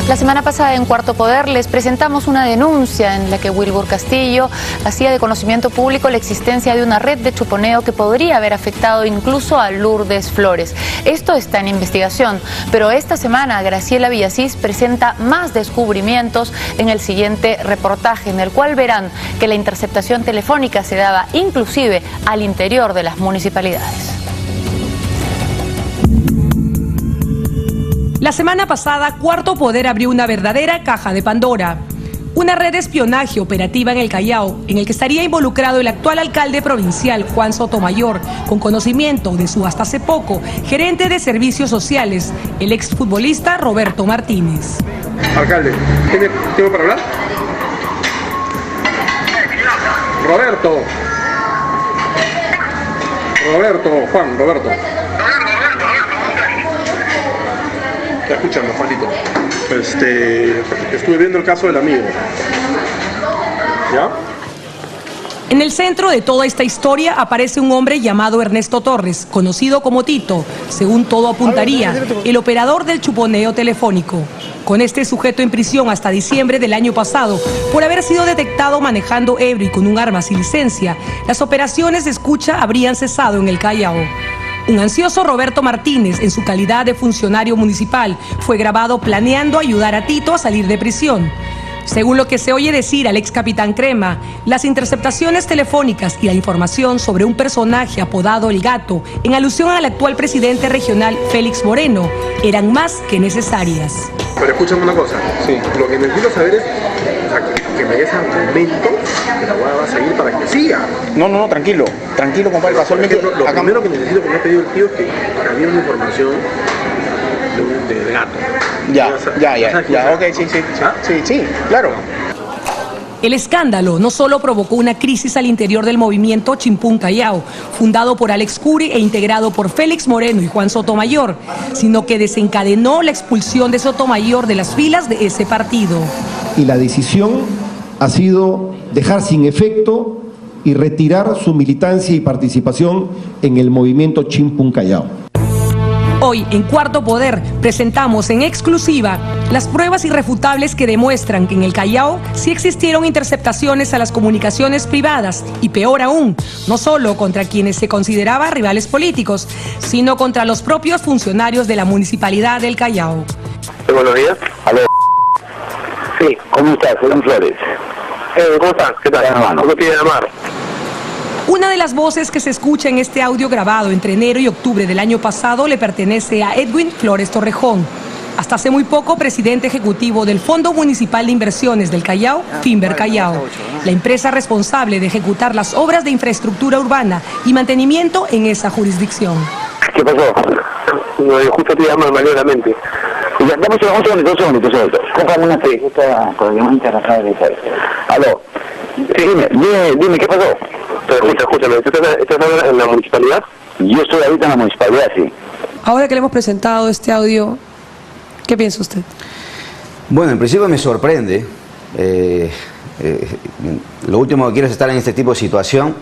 La semana pasada en Cuarto Poder les presentamos una denuncia en la que Wilbur Castillo hacía de conocimiento público la existencia de una red de chuponeo que podría haber afectado incluso a Lourdes Flores. Esto está en investigación, pero esta semana Graciela Villasís presenta más descubrimientos en el siguiente reportaje, en el cual verán que la interceptación telefónica se daba inclusive al interior de las municipalidades. La semana pasada, Cuarto Poder abrió una verdadera caja de Pandora. Una red de espionaje operativa en el Callao, en el que estaría involucrado el actual alcalde provincial, Juan Sotomayor, con conocimiento de su hasta hace poco gerente de servicios sociales, el exfutbolista Roberto Martínez. Alcalde, ¿tiene tiempo para hablar? Roberto. Está escuchando, Juanito. Estuve viendo el caso del amigo. ¿Ya? En el centro de toda esta historia aparece un hombre llamado Ernesto Torres, conocido como Tito, según todo apuntaría, el operador del chuponeo telefónico. Con este sujeto en prisión hasta diciembre del año pasado, por haber sido detectado manejando ebrio y con un arma sin licencia, las operaciones de escucha habrían cesado en el Callao. Un ansioso Roberto Martínez, en su calidad de funcionario municipal, fue grabado planeando ayudar a Tito a salir de prisión. Según lo que se oye decir al ex capitán Crema, las interceptaciones telefónicas y la información sobre un personaje apodado El Gato, en alusión al actual presidente regional Félix Moreno, eran más que necesarias. Pero escúchame una cosa, sí. Lo que necesito saber es que me des argumento que la hueá va a seguir para que siga. No, tranquilo, compadre. Casualmente, lo primero que necesito que me ha pedido el tío es que había una información del gato. Ya, ok, sí, claro. El escándalo no solo provocó una crisis al interior del movimiento Chimpún Callao, fundado por Alex Curi e integrado por Félix Moreno y Juan Sotomayor, sino que desencadenó la expulsión de Sotomayor de las filas de ese partido. Y la decisión ha sido dejar sin efecto y retirar su militancia y participación en el movimiento Chimpún Callao. Hoy, en Cuarto Poder, presentamos en exclusiva las pruebas irrefutables que demuestran que en el Callao sí existieron interceptaciones a las comunicaciones privadas y, peor aún, no solo contra quienes se consideraba rivales políticos, sino contra los propios funcionarios de la Municipalidad del Callao. Buenos días. Aló. Sí, ¿cómo estás? Soy Flores. ¿Cómo estás? ¿Qué tal, hermano? ¿Cómo te quiere llamar? Una de las voces que se escucha en este audio grabado entre enero y octubre del año pasado le pertenece a Edwin Flores Torrejón, hasta hace muy poco presidente ejecutivo del Fondo Municipal de Inversiones del Callao, Finver Callao, la empresa responsable de ejecutar las obras de infraestructura urbana y mantenimiento en esa jurisdicción. ¿Qué pasó? No, justo te llaman manualmente. Ya, dame un segundo. Cómprame una justo con el internet de eso. Aló. Sí, dime, ¿qué pasó? Escúchame, ¿tú estás en la municipalidad? Yo estoy ahorita en la municipalidad, sí. Ahora que le hemos presentado este audio, ¿qué piensa usted? Bueno, en principio me sorprende. Lo último que quiero es estar en este tipo de situación,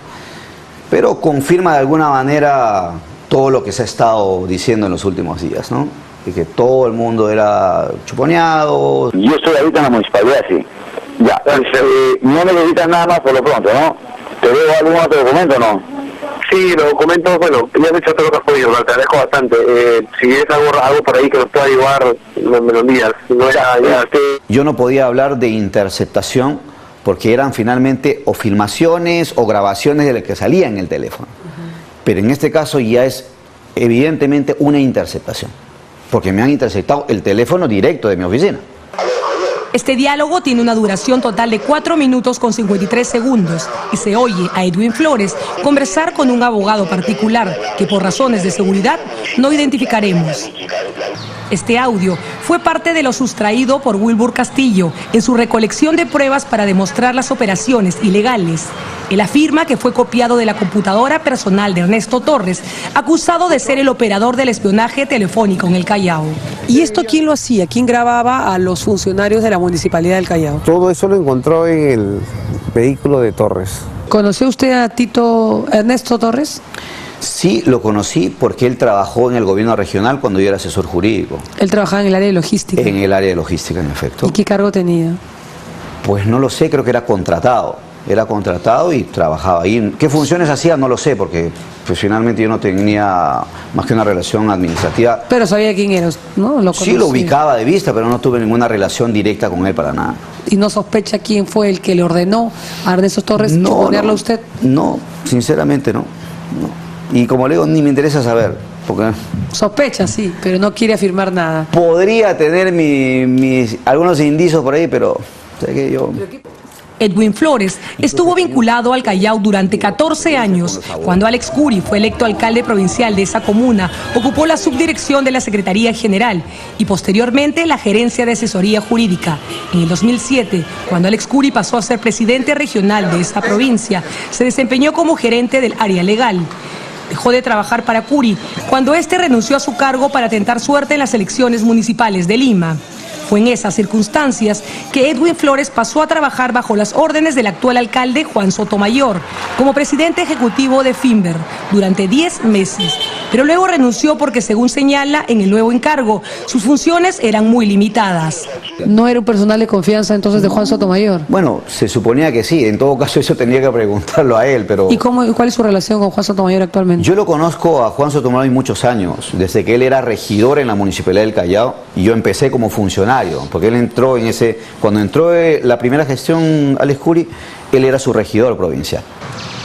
pero confirma de alguna manera todo lo que se ha estado diciendo en los últimos días, ¿no? Y que todo el mundo era chuponeado. Yo estoy ahorita en la municipalidad, sí. Ya, no me necesitas nada más por lo pronto, ¿no? ¿Te debo algún otro documento o no? Sí, los documentos, bueno, ya me he hecho todo lo que has podido, te agradezco bastante. Si ves algo por ahí que nos pueda ayudar, me lo envías. Yo no podía hablar de interceptación porque eran finalmente o filmaciones o grabaciones de lo que salía en el teléfono. Pero en este caso ya es evidentemente una interceptación, porque me han interceptado el teléfono directo de mi oficina. Este diálogo tiene una duración total de 4 minutos con 53 segundos y se oye a Edwin Flores conversar con un abogado particular que por razones de seguridad no identificaremos. Este audio fue parte de lo sustraído por Wilbur Castillo en su recolección de pruebas para demostrar las operaciones ilegales. Él afirma que fue copiado de la computadora personal de Ernesto Torres, acusado de ser el operador del espionaje telefónico en el Callao. ¿Y esto quién lo hacía? ¿Quién grababa a los funcionarios de la Municipalidad del Callao? Todo eso lo encontró en el vehículo de Torres. ¿Conoció usted a Ernesto Torres? Sí, lo conocí porque él trabajó en el gobierno regional cuando yo era asesor jurídico. Él trabajaba en el área de logística. En el área de logística, en efecto. ¿Y qué cargo tenía? Pues no lo sé, creo que era contratado. Era contratado y trabajaba ahí. ¿Qué funciones hacía? No lo sé, porque pues, finalmente yo no tenía más que una relación administrativa. Pero sabía quién era, ¿no? Sí, lo ubicaba de vista, pero no tuve ninguna relación directa con él para nada. ¿Y no sospecha quién fue el que le ordenó a Ernesto Torres chuponearlo a usted? No, sinceramente no. Y como le digo, ni me interesa saber. Porque sospecha, sí, pero no quiere afirmar nada. Podría tener algunos indicios por ahí, pero sé que yo... Edwin Flores estuvo vinculado al Callao durante 14 años. Cuando Alex Curi fue electo alcalde provincial de esa comuna, ocupó la subdirección de la Secretaría General y posteriormente la gerencia de asesoría jurídica. En el 2007, cuando Alex Curi pasó a ser presidente regional de esa provincia, se desempeñó como gerente del área legal. Dejó de trabajar para Curi cuando este renunció a su cargo para tentar suerte en las elecciones municipales de Lima. Fue en esas circunstancias que Edwin Flores pasó a trabajar bajo las órdenes del actual alcalde Juan Sotomayor como presidente ejecutivo de Finver durante 10 meses. Pero luego renunció porque, según señala en el nuevo encargo, sus funciones eran muy limitadas. ¿No era un personal de confianza entonces de Juan Sotomayor? Bueno, se suponía que sí. En todo caso eso tenía que preguntarlo a él, pero... ¿Y cuál es su relación con Juan Sotomayor actualmente? Yo lo conozco a Juan Sotomayor muchos años, desde que él era regidor en la Municipalidad del Callao y yo empecé como funcionario. Porque él entró en cuando entró la primera gestión Alex Curi, él era su regidor provincial.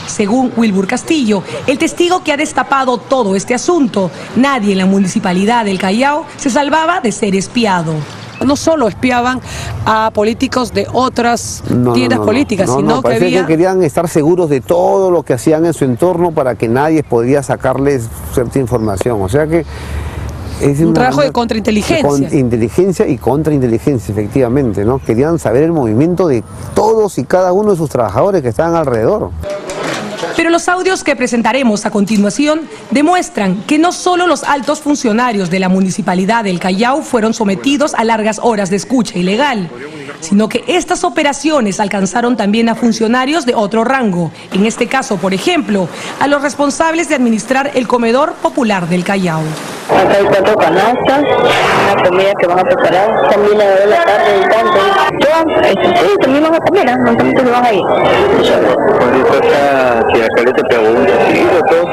Según Wilbur Castillo, el testigo que ha destapado todo este asunto, nadie en la municipalidad del Callao se salvaba de ser espiado. No solo espiaban a políticos de otras tiendas políticas, sino que que querían estar seguros de todo lo que hacían en su entorno para que nadie podía sacarles cierta información. O sea que es un trabajo de contrainteligencia. Inteligencia y contrainteligencia, efectivamente, ¿no? Querían saber el movimiento de todos y cada uno de sus trabajadores que estaban alrededor. Pero los audios que presentaremos a continuación demuestran que no solo los altos funcionarios de la Municipalidad del Callao fueron sometidos a largas horas de escucha ilegal, sino que estas operaciones alcanzaron también a funcionarios de otro rango. En este caso, por ejemplo, a los responsables de administrar el comedor popular del Callao. Acá hay 4 canastas, una comida que van a preparar, también a la hora de la tarde y tanto. Sí, también van a comer, no también se van a ir. Si acá le te pregunto, sí, doctor,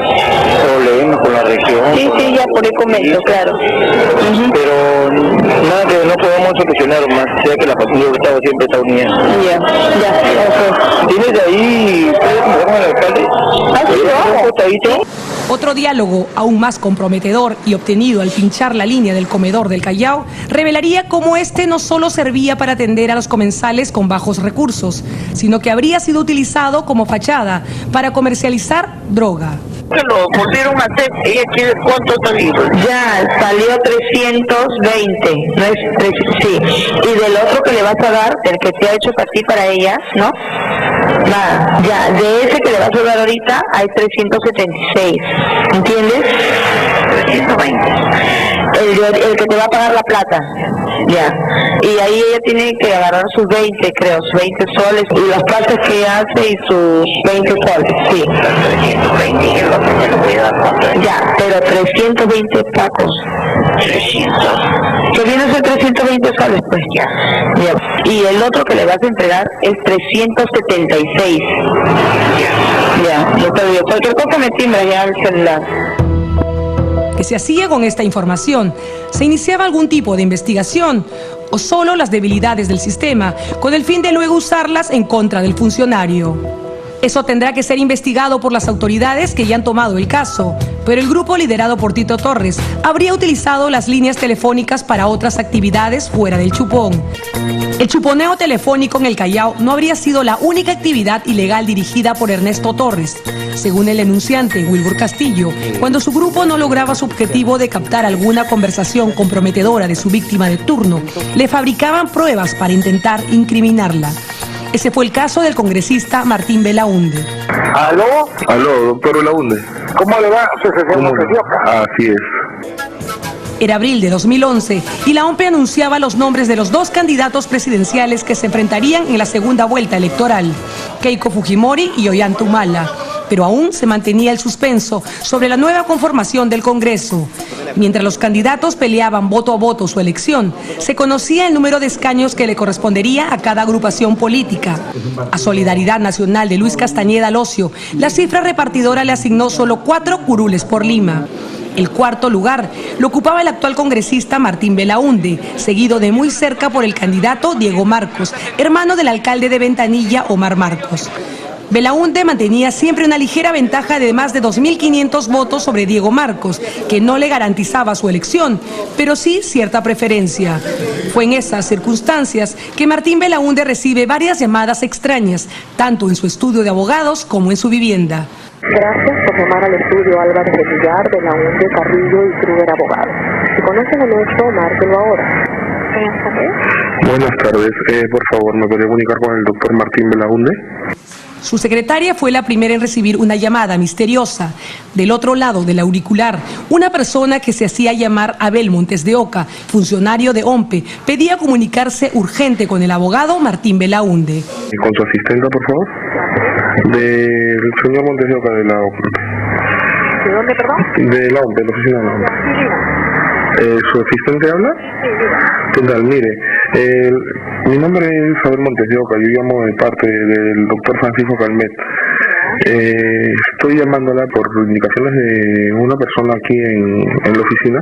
problemas con la región. Sí, ya por el comento, claro. Pero nada que no podemos solucionar más, ya que la patrulla del Estado siempre está unida. Ya, ¿Tienes ahí, puedes hablar con el alcalde? Sí. Otro diálogo aún más comprometedor y obtenido al pinchar la línea del comedor del Callao revelaría cómo este no solo servía para atender a los comensales con bajos recursos, sino que habría sido utilizado como fachada para comercializar droga. Que lo volvieron a hacer, ella quiere cuánto salió. Ya, salió 320, no es sí. Y del otro que le vas a dar, el que te ha hecho para ti, para ella, ¿no? Nada, ya, de ese que le vas a dar ahorita hay 376, ¿entiendes? 320. El que te va a pagar la plata, ya. Y ahí ella tiene que agarrar sus 20, creo, sus 20 soles, y las plazas que hace y sus 20 soles, sí. 320. Ya, pero 320 pacos. 300. Que viene a ser 320 soles, pues ya. Y el otro que le vas a entregar es 376. Ya, yo te digo, cualquier cosa me timbra ya el celular. ¿Qué se hacía con esta información? ¿Se iniciaba algún tipo de investigación o solo las debilidades del sistema con el fin de luego usarlas en contra del funcionario? Eso tendrá que ser investigado por las autoridades que ya han tomado el caso, pero el grupo liderado por Tito Torres habría utilizado las líneas telefónicas para otras actividades fuera del chupón. El chuponeo telefónico en el Callao no habría sido la única actividad ilegal dirigida por Ernesto Torres. Según el denunciante Wilbur Castillo, cuando su grupo no lograba su objetivo de captar alguna conversación comprometedora de su víctima de turno, le fabricaban pruebas para intentar incriminarla. Ese fue el caso del congresista Martín Belaunde. ¿Aló? Aló, doctor Belaunde. ¿Cómo le va? Así es. Era abril de 2011 y la OMPE anunciaba los nombres de los 2 candidatos presidenciales que se enfrentarían en la segunda vuelta electoral, Keiko Fujimori y Ollanta Humala. pero aún se mantenía el suspenso sobre la nueva conformación del Congreso. Mientras los candidatos peleaban voto a voto su elección, se conocía el número de escaños que le correspondería a cada agrupación política. A Solidaridad Nacional de Luis Castañeda Locio, la cifra repartidora le asignó solo 4 curules por Lima. El cuarto lugar lo ocupaba el actual congresista Martín Belaúnde, seguido de muy cerca por el candidato Diego Marcos, hermano del alcalde de Ventanilla, Omar Marcos. Belaúnde mantenía siempre una ligera ventaja de más de 2.500 votos sobre Diego Marcos, que no le garantizaba su elección, pero sí cierta preferencia. Fue en esas circunstancias que Martín Belaúnde recibe varias llamadas extrañas, tanto en su estudio de abogados como en su vivienda. Gracias por llamar al estudio Álvarez de Villar, Belaúnde, Carrillo y Kruger Abogados. Si conocen el hecho, márquelo ahora. Buenas tardes, por favor, ¿me podría comunicar con el doctor Martín Belaúnde? Su secretaria fue la primera en recibir una llamada misteriosa. Del otro lado del auricular, una persona que se hacía llamar Abel Montes de Oca, funcionario de OMPE, pedía comunicarse urgente con el abogado Martín Belaúnde. ¿Con su asistente, por favor? Del señor Montes de Oca, de la OMPE. ¿De dónde, perdón? De la OMPE, de la oficina de la OMPE. ¿Su asistente habla? ¿Qué tal? Mire, mi nombre es Abel Montes de Oca, yo llamo de parte del doctor Francisco Calmet. Estoy llamándola por indicaciones de una persona aquí en la oficina.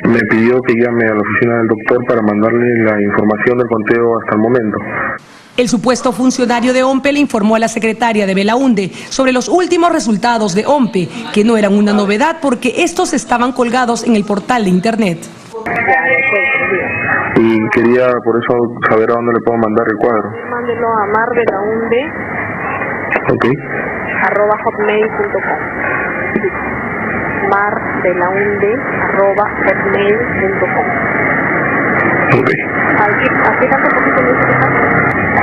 Me pidió que llame a la oficina del doctor para mandarle la información del conteo hasta el momento. El supuesto funcionario de OMPE le informó a la secretaria de Belaúnde sobre los últimos resultados de OMPE, que no eran una novedad porque estos estaban colgados en el portal de internet. Y quería por eso saber a dónde le puedo mandar el cuadro. Mándelo a marbelaunde, @hotmail.com. marbelaunde@hotmail.com. Ok. ¿A qué tanto poquito le dice que está?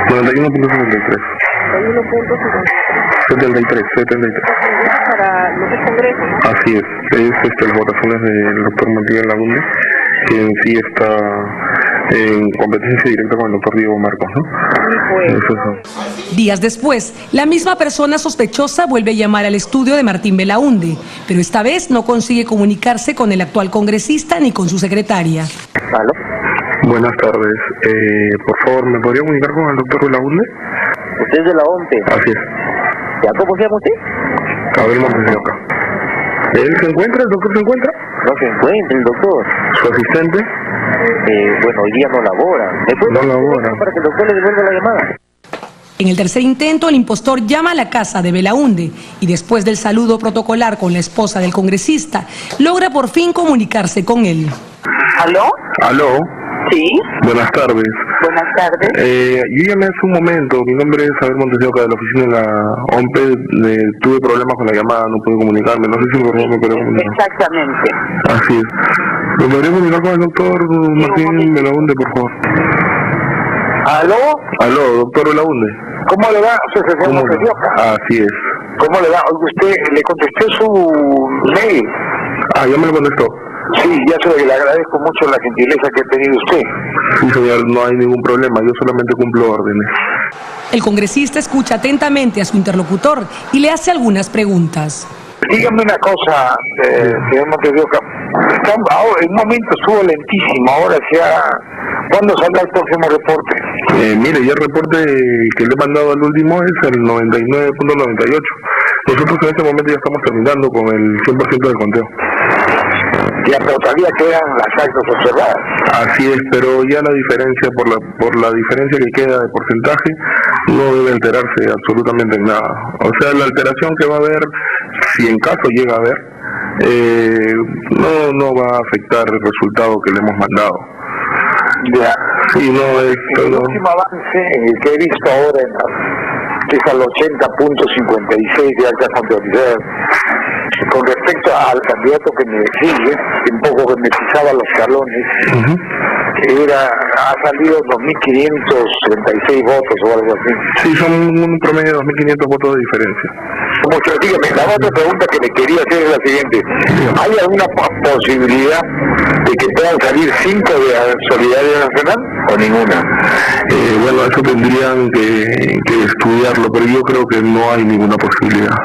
91.73. 73. Para los congresos, ¿no? Así es, las votaciones del doctor Martín Belaúnde, que en sí está en competencia directa con el doctor Diego Marcos, ¿no? Días después, la misma persona sospechosa vuelve a llamar al estudio de Martín Belaúnde, pero esta vez no consigue comunicarse con el actual congresista ni con su secretaria. ¿Aló? Buenas tardes. Por favor, ¿me podría comunicar con el doctor Belaúnde? ¿Usted es de la OMPE? Así es. ¿Ya cómo se llama usted? Abel Montes de Oca. ¿Él se encuentra? ¿El doctor se encuentra? No se encuentra el doctor. ¿Su asistente? Bueno, hoy día no labora. No labora. Para que el doctor le devuelva la llamada. En el tercer intento, el impostor llama a la casa de Belaúnde y después del saludo protocolar con la esposa del congresista, logra por fin comunicarse con él. ¿Aló? ¿Aló? Sí. Buenas tardes. Buenas tardes. Yo llamé hace un momento, mi nombre es Abel Montes de Oca, de la oficina de la OMPE, tuve problemas con la llamada, no pude comunicarme, no sé si por favor me podría comunicar. Exactamente. Así es. ¿Me podría comunicar con el doctor Martín Belaúnde, por favor? ¿Aló? Aló, doctor Belaúnde. ¿Cómo le va? Asociación Montes de Oca. Así es. ¿Cómo le va? Usted le contesté su mail. Ah, ya me lo contestó. Sí, ya sé que le agradezco mucho la gentileza que ha tenido usted. Sí, señor, no hay ningún problema, yo solamente cumplo órdenes. El congresista escucha atentamente a su interlocutor y le hace algunas preguntas. Dígame una cosa, señor Montes de Oca. En un momento estuvo lentísimo, ahora ¿cuándo saldrá el próximo reporte? Mire, ya el reporte que le he mandado al último es el 99.98. Nosotros en este momento ya estamos terminando con el 100% del conteo. Ya, pero todavía quedan las actas observadas. Así es, pero ya la diferencia, por la diferencia que queda de porcentaje, no debe alterarse absolutamente en nada. O sea, la alteración que va a haber, si en caso llega a haber, no va a afectar el resultado que le hemos mandado. Ya. Sí, no es... El último avance que he visto ahora es al 80.56 de altas autoridades. Con respecto respecto al candidato que me sigue, un poco que me pisaba los talones, ha salido 2.536 votos o algo así. Sí, son un promedio de 2.500 votos de diferencia. Mucho, dígame, la otra pregunta que le quería hacer es la siguiente. ¿Hay alguna posibilidad de que puedan salir 5 de Solidaridad Nacional o ninguna? Bueno, eso tendrían que estudiarlo, pero yo creo que no hay ninguna posibilidad.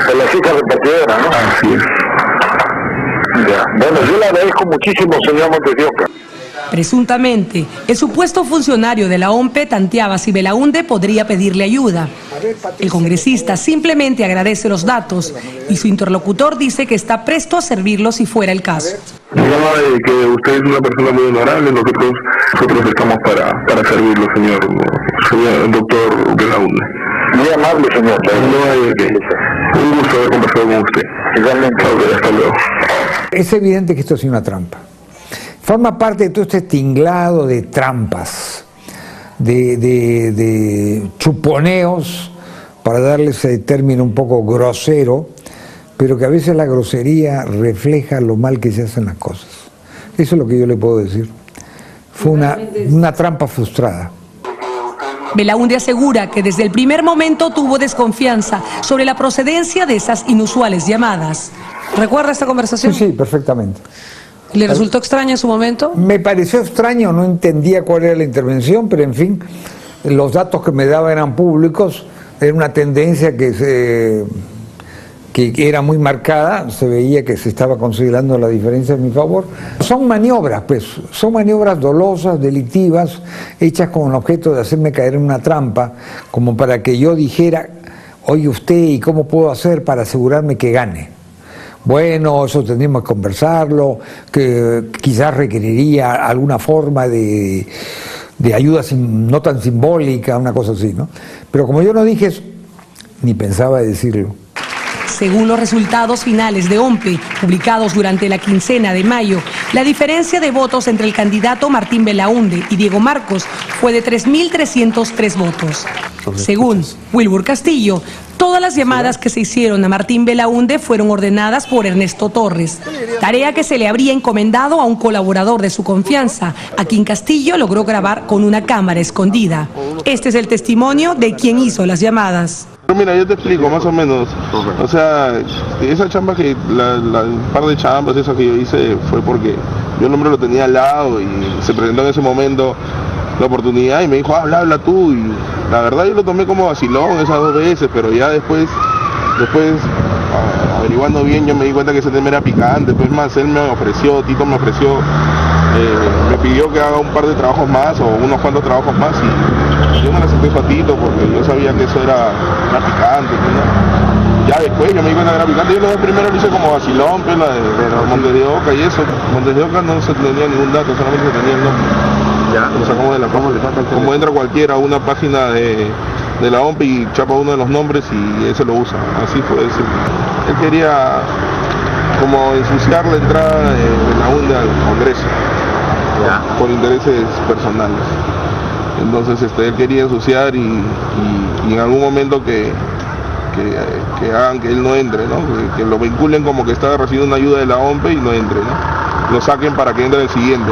De la cifra repartidora, ¿no? Así es. Ya. Bueno, yo le agradezco muchísimo, señor Montes de Oca. Presuntamente, el supuesto funcionario de la OMPE tanteaba si Belaúnde podría pedirle ayuda. El congresista simplemente agradece los datos y su interlocutor dice que está presto a servirlo si fuera el caso. No, que usted es una persona muy honorable, nosotros estamos para servirlo, señor doctor Belaúnde. Muy amable, señor. No hay de qué. Un gusto haber conversado con usted. Igualmente. Hasta luego. Es evidente que esto ha sido una trampa. Forma parte de todo este tinglado de trampas, de chuponeos, para darle ese término un poco grosero, pero que a veces la grosería refleja lo mal que se hacen las cosas. Eso es lo que yo le puedo decir. Fue una trampa frustrada. Belaúnde asegura que desde el primer momento tuvo desconfianza sobre la procedencia de esas inusuales llamadas. ¿Recuerda esta conversación? Sí, perfectamente. ¿Le resultó extraño en su momento? Me pareció extraño, no entendía cuál era la intervención, pero en fin, los datos que me daba eran públicos, era una tendencia que era muy marcada, se veía que se estaba considerando la diferencia en mi favor. Son maniobras, pues, son maniobras dolosas, delictivas, hechas con el objeto de hacerme caer en una trampa, como para que yo dijera, oye usted, ¿y cómo puedo hacer para asegurarme que gane? Bueno, eso tendríamos que conversarlo, que quizás requeriría alguna forma de ayuda no tan simbólica, una cosa así, ¿no? Pero como yo no dije eso, ni pensaba decirlo. Según los resultados finales de OMPE, publicados durante la quincena de mayo, la diferencia de votos entre el candidato Martín Belaúnde y Diego Marcos fue de 3.303 votos. Según Wilbur Castillo, todas las llamadas que se hicieron a Martín Belaúnde fueron ordenadas por Ernesto Torres, tarea que se le habría encomendado a un colaborador de su confianza, a quien Castillo logró grabar con una cámara escondida. Este es el testimonio de quien hizo las llamadas. Mira, yo te explico más o menos. O sea, esa chamba que un par de chambas esas que yo hice fue porque yo el hombre lo tenía al lado y se presentó en ese momento la oportunidad y me dijo, habla tú, y la verdad yo lo tomé como vacilón esas 2 veces, pero ya después averiguando bien yo me di cuenta que ese tema era picante. Pues más, él me ofreció, Tito me ofreció, me pidió que haga un par de trabajos más o unos cuantos trabajos más y yo me la acepté a Tito porque yo sabía que eso era picante, ¿no? Ya después yo me di cuenta que era picante. Yo lo primero lo hice como vacilón, pues, la de Montes de Oca y eso. Montes de Oca no se tenía ningún dato, solamente se tenía el nombre. Ya. Lo sacamos de la página. Como entra cualquiera a una página de la OMP y chapa uno de los nombres y ese lo usa. Así fue. Él quería como ensuciar la entrada de la UNDE al Congreso, ¿no? Por intereses personales. Entonces él quería ensuciar y en algún momento que hagan que él no entre, ¿no? Que lo vinculen como que está recibiendo una ayuda de la OMPE y no entre, ¿no? Lo saquen para que entre el siguiente.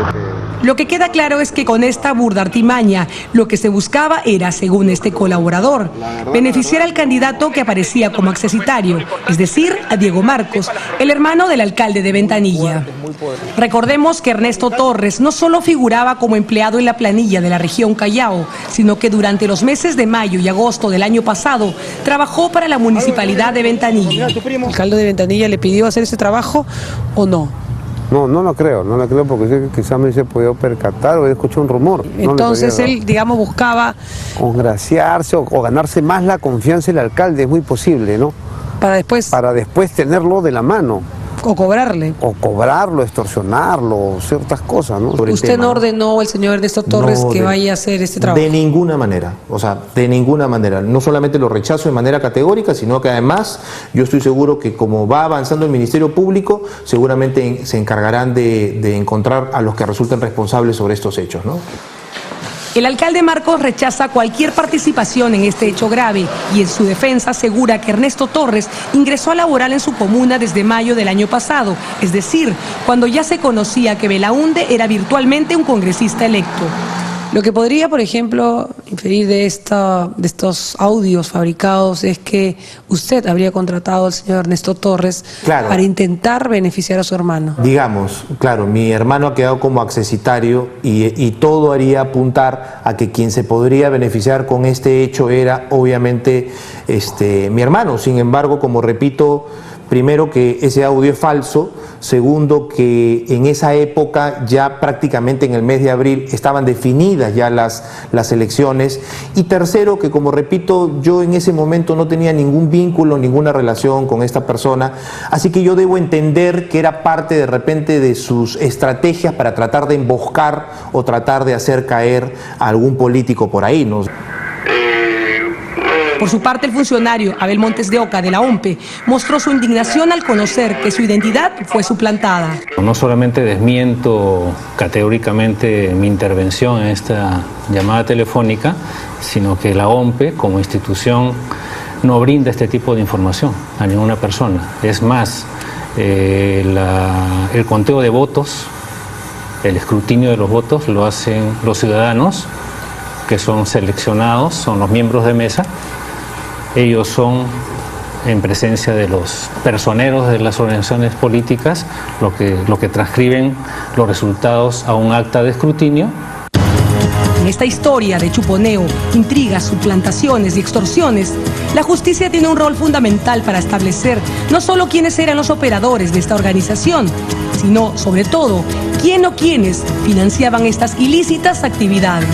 Lo que queda claro es que con esta burda artimaña, lo que se buscaba era, según este colaborador, beneficiar al candidato que aparecía como accesitario, es decir, a Diego Marcos, el hermano del alcalde de Ventanilla. Recordemos que Ernesto Torres no solo figuraba como empleado en la planilla de la región Callao, sino que durante los meses de mayo y agosto del año pasado trabajó para la municipalidad de Ventanilla. ¿El alcalde de Ventanilla le pidió hacer ese trabajo o no? No lo creo porque quizás me se podido percatar o he escuchado un rumor. Entonces él, digamos, buscaba congraciarse o ganarse más la confianza del alcalde, es muy posible, ¿no? Para después tenerlo de la mano. O cobrarle. O cobrarlo, extorsionarlo, ciertas cosas, ¿no? ¿Usted no ordenó al señor Ernesto Torres que vaya a hacer este trabajo? De ninguna manera, de ninguna manera. No solamente lo rechazo de manera categórica, sino que además yo estoy seguro que como va avanzando el Ministerio Público, seguramente se encargarán de encontrar a los que resulten responsables sobre estos hechos, ¿no? El alcalde Marcos rechaza cualquier participación en este hecho grave y en su defensa asegura que Ernesto Torres ingresó a laboral en su comuna desde mayo del año pasado, es decir, cuando ya se conocía que Belaúnde era virtualmente un congresista electo. Lo que podría, por ejemplo, inferir de estos audios fabricados es que usted habría contratado al señor Ernesto Torres para intentar beneficiar a su hermano. Digamos, claro, mi hermano ha quedado como accesitario y todo haría apuntar a que quien se podría beneficiar con este hecho era obviamente mi hermano. Sin embargo, como repito, primero que ese audio es falso, segundo que en esa época ya prácticamente en el mes de abril estaban definidas ya las elecciones, y tercero que, como repito, yo en ese momento no tenía ningún vínculo, ninguna relación con esta persona, así que yo debo entender que era parte de repente de sus estrategias para tratar de emboscar o tratar de hacer caer a algún político por ahí, ¿no? Por su parte, el funcionario Abel Montes de Oca, de la OMPE, mostró su indignación al conocer que su identidad fue suplantada. No solamente desmiento categóricamente mi intervención en esta llamada telefónica, sino que la OMPE, como institución, no brinda este tipo de información a ninguna persona. Es más, el conteo de votos, el escrutinio de los votos lo hacen los ciudadanos que son seleccionados, son los miembros de mesa. Ellos son, en presencia de los personeros de las organizaciones políticas, lo que transcriben los resultados a un acta de escrutinio. En esta historia de chuponeo, intrigas, suplantaciones y extorsiones, la justicia tiene un rol fundamental para establecer no solo quiénes eran los operadores de esta organización, sino, sobre todo, quién o quiénes financiaban estas ilícitas actividades.